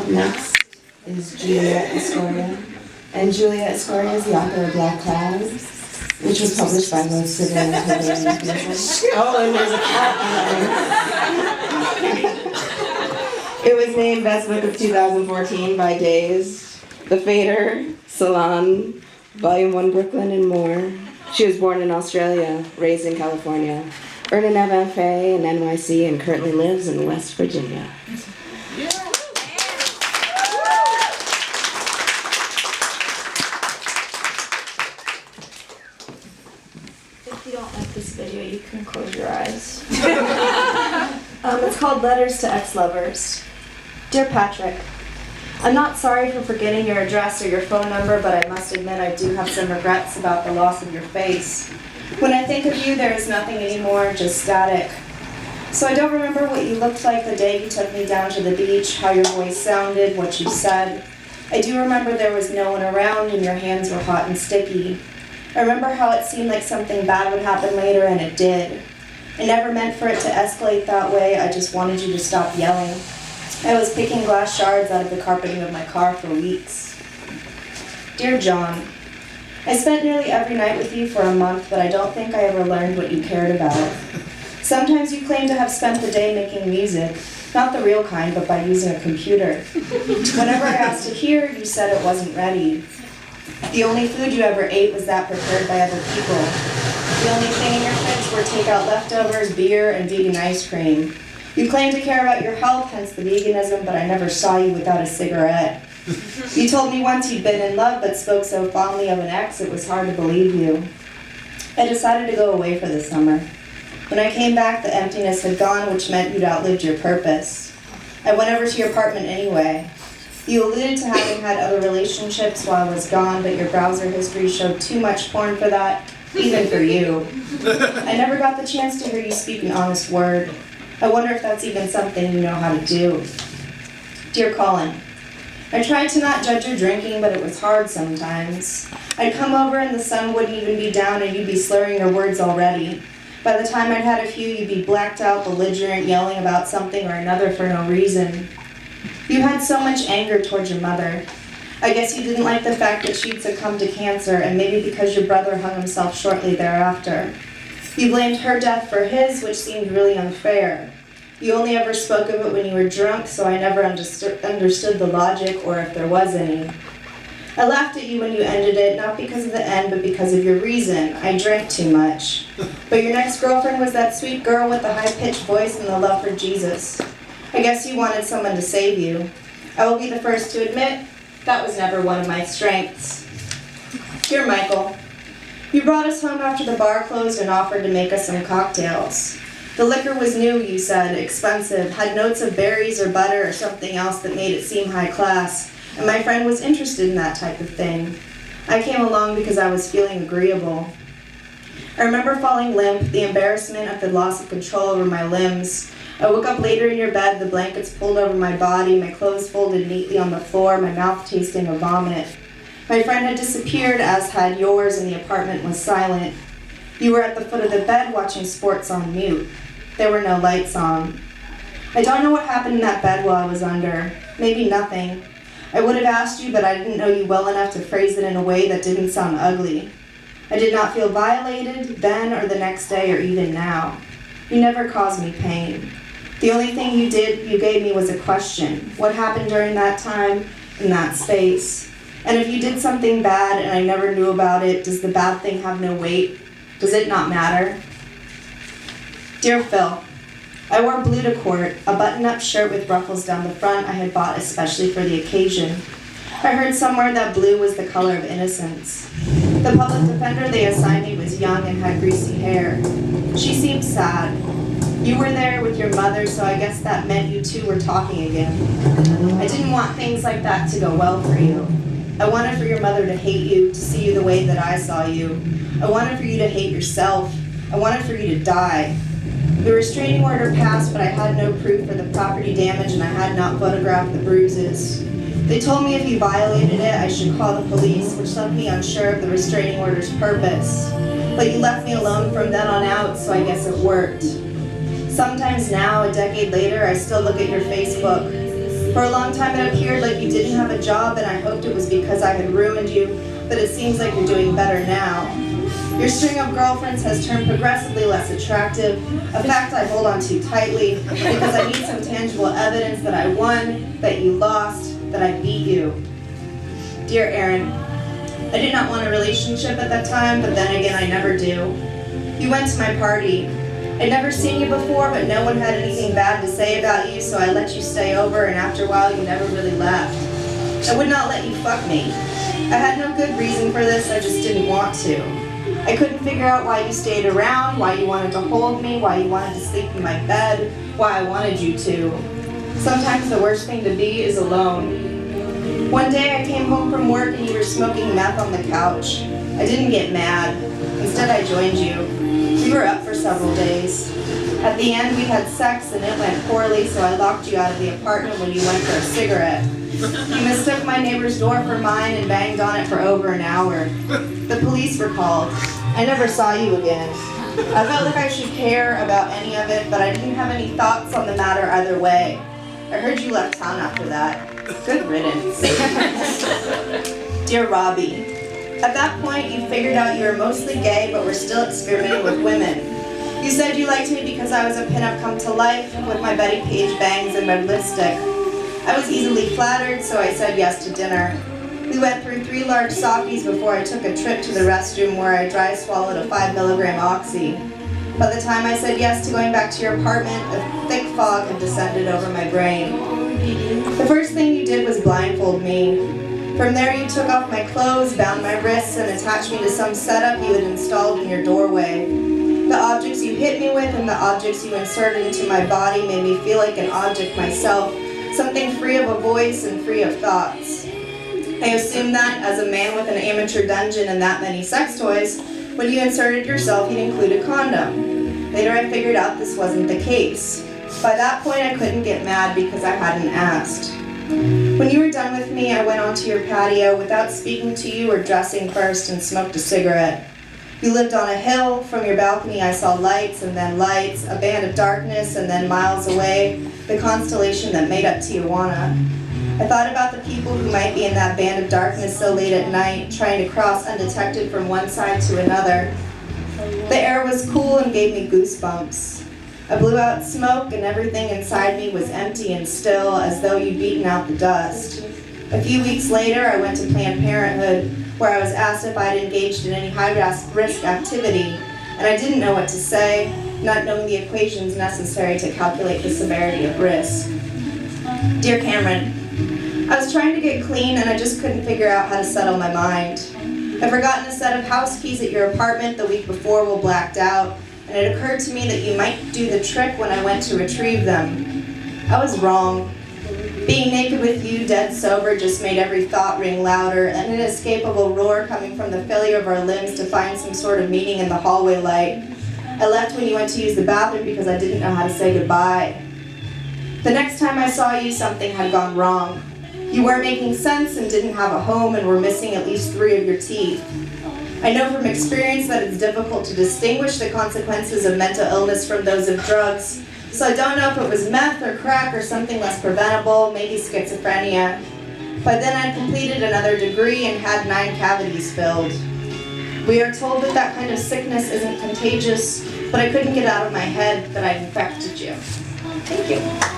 Next is Julia Escoria. And Julia Escoria is the author of Black Clouds, which was published by Most Civil and Pennsylvania People. Oh, and there's a cat in there. It was named Best Book of 2014 by Days, The Fader, Salon, Volume 1, Brooklyn, and more. She was born in Australia, raised in California, earned an MFA in NYC, and currently lives in West Virginia. If you don't like this video, you can close your eyes. It's called Letters to Ex-Lovers. Dear Patrick, I'm not sorry for forgetting your address or your phone number, but I must admit I do have some regrets about the loss of your face. When I think of you, there is nothing anymore, just static. So I don't remember what you looked like the day you took me down to the beach, how your voice sounded, what you said. I do remember there was no one around and your hands were hot and sticky. I remember how it seemed like something bad would happen later, and it did. I never meant for it to escalate that way, I just wanted you to stop yelling. I was picking glass shards out of the carpeting of my car for weeks. Dear John, I spent nearly every night with you for a month, but I don't think I ever learned what you cared about. Sometimes you claim to have spent the day making music, not the real kind, but by using a computer. Whenever I asked to hear, you said it wasn't ready. The only food you ever ate was that prepared by other people. The only thing in your fridge were takeout leftovers, beer, and vegan ice cream. You claim to care about your health, hence the veganism, but I never saw you without a cigarette. You told me once you'd been in love, but spoke so fondly of an ex, it was hard to believe you. I decided to go away for the summer. When I came back, the emptiness had gone, which meant you'd outlived your purpose. I went over to your apartment anyway. You alluded to having had other relationships while I was gone, but your browser history showed too much porn for that, even for you. I never got the chance to hear you speak an honest word. I wonder if that's even something you know how to do. Dear Colin, I tried to not judge your drinking, but it was hard sometimes. I'd come over and the sun wouldn't even be down and you'd be slurring your words already. By the time I'd had a few, you'd be blacked out, belligerent, yelling about something or another for no reason. You had so much anger towards your mother. I guess you didn't like the fact that she'd succumbed to cancer, and maybe because your brother hung himself shortly thereafter. You blamed her death for his, which seemed really unfair. You only ever spoke of it when you were drunk, so I never understood the logic or if there was any. I laughed at you when you ended it, not because of the end, but because of your reason. I drank too much. But your next girlfriend was that sweet girl with the high-pitched voice and the love for Jesus. I guess you wanted someone to save you. I will be the first to admit, that was never one of my strengths. Dear Michael, you brought us home after the bar closed and offered to make us some cocktails. The liquor was new, you said, expensive, had notes of berries or butter or something else that made it seem high class, and my friend was interested in that type of thing. I came along because I was feeling agreeable. I remember falling limp, the embarrassment of the loss of control over my limbs. I woke up later in your bed, the blankets pulled over my body, my clothes folded neatly on the floor, my mouth tasting of vomit. My friend had disappeared, as had yours, and the apartment was silent. You were at the foot of the bed watching sports on mute. There were no lights on. I don't know what happened in that bed while I was under. Maybe nothing. I would have asked you, but I didn't know you well enough to phrase it in a way that didn't sound ugly. I did not feel violated then or the next day or even now. You never caused me pain. The only thing you gave me was a question. What happened during that time, in that space? And if you did something bad and I never knew about it, does the bad thing have no weight? Does it not matter? Dear Phil, I wore blue to court, a button-up shirt with ruffles down the front I had bought especially for the occasion. I heard somewhere that blue was the color of innocence. The public defender they assigned me was young and had greasy hair. She seemed sad. You were there with your mother, so I guess that meant you two were talking again. I didn't want things like that to go well for you. I wanted for your mother to hate you, to see you the way that I saw you. I wanted for you to hate yourself. I wanted for you to die. The restraining order passed, but I had no proof for the property damage and I had not photographed the bruises. They told me if you violated it, I should call the police, which left me unsure of the restraining order's purpose. But you left me alone from then on out, so I guess it worked. Sometimes now, a decade later, I still look at your Facebook. For a long time it appeared like you didn't have a job, and I hoped it was because I had ruined you, but it seems like you're doing better now. Your string of girlfriends has turned progressively less attractive, a fact I hold on to tightly because I need some tangible evidence that I won, that you lost, that I beat you. Dear Aaron, I did not want a relationship at that time, but then again I never do. You went to my party. I'd never seen you before, but no one had anything bad to say about you, so I let you stay over, and after a while you never really left. I would not let you fuck me. I had no good reason for this, I just didn't want to. I couldn't figure out why you stayed around, why you wanted to hold me, why you wanted to sleep in my bed, why I wanted you to. Sometimes the worst thing to be is alone. One day I came home from work and you were smoking meth on the couch. I didn't get mad. Instead I joined you. We were up for several days. At the end we had sex and it went poorly, so I locked you out of the apartment when you went for a cigarette. You mistook my neighbor's door for mine and banged on it for over an hour. The police were called. I never saw you again. I felt like I should care about any of it, but I didn't have any thoughts on the matter either way. I heard you left town after that. Good riddance. Dear Robbie, at that point you figured out you were mostly gay but were still experimenting with women. You said you liked me because I was a pinup come to life with my Betty Page bangs and red lipstick. I was easily flattered, so I said yes to dinner. We went through 3 large softies before I took a trip to the restroom where I dry swallowed a 5 milligram oxy. By the time I said yes to going back to your apartment, a thick fog had descended over my brain. The first thing you did was blindfold me. From there you took off my clothes, bound my wrists, and attached me to some setup you had installed in your doorway. The objects you hit me with and the objects you inserted into my body made me feel like an object myself, something free of a voice and free of thoughts. I assumed that, as a man with an amateur dungeon and that many sex toys, when you inserted yourself you'd include a condom. Later I figured out this wasn't the case. By that point I couldn't get mad because I hadn't asked. When you were done with me, I went onto your patio without speaking to you or dressing first and smoked a cigarette. You lived on a hill. From your balcony I saw lights and then lights, a band of darkness, and then miles away, the constellation that made up Tijuana. I thought about the people who might be in that band of darkness so late at night, trying to cross undetected from one side to another. The air was cool and gave me goosebumps. I blew out smoke and everything inside me was empty and still, as though you'd beaten out the dust. A few weeks later I went to Planned Parenthood, where I was asked if I had engaged in any high-risk activity, and I didn't know what to say, not knowing the equations necessary to calculate the severity of risk. Dear Cameron, I was trying to get clean and I just couldn't figure out how to settle my mind. I'd forgotten a set of house keys at your apartment the week before while blacked out, and it occurred to me that you might do the trick when I went to retrieve them. I was wrong. Being naked with you, dead sober, just made every thought ring louder, an inescapable roar coming from the failure of our limbs to find some sort of meaning in the hallway light. I left when you went to use the bathroom because I didn't know how to say goodbye. The next time I saw you, something had gone wrong. You weren't making sense and didn't have a home and were missing at least 3 of your teeth. I know from experience that it's difficult to distinguish the consequences of mental illness from those of drugs, so I don't know if it was meth or crack or something less preventable, maybe schizophrenia. By then I'd completed another degree and had 9 cavities filled. We are told that that kind of sickness isn't contagious, but I couldn't get out of my head that I'd infected you. Thank you.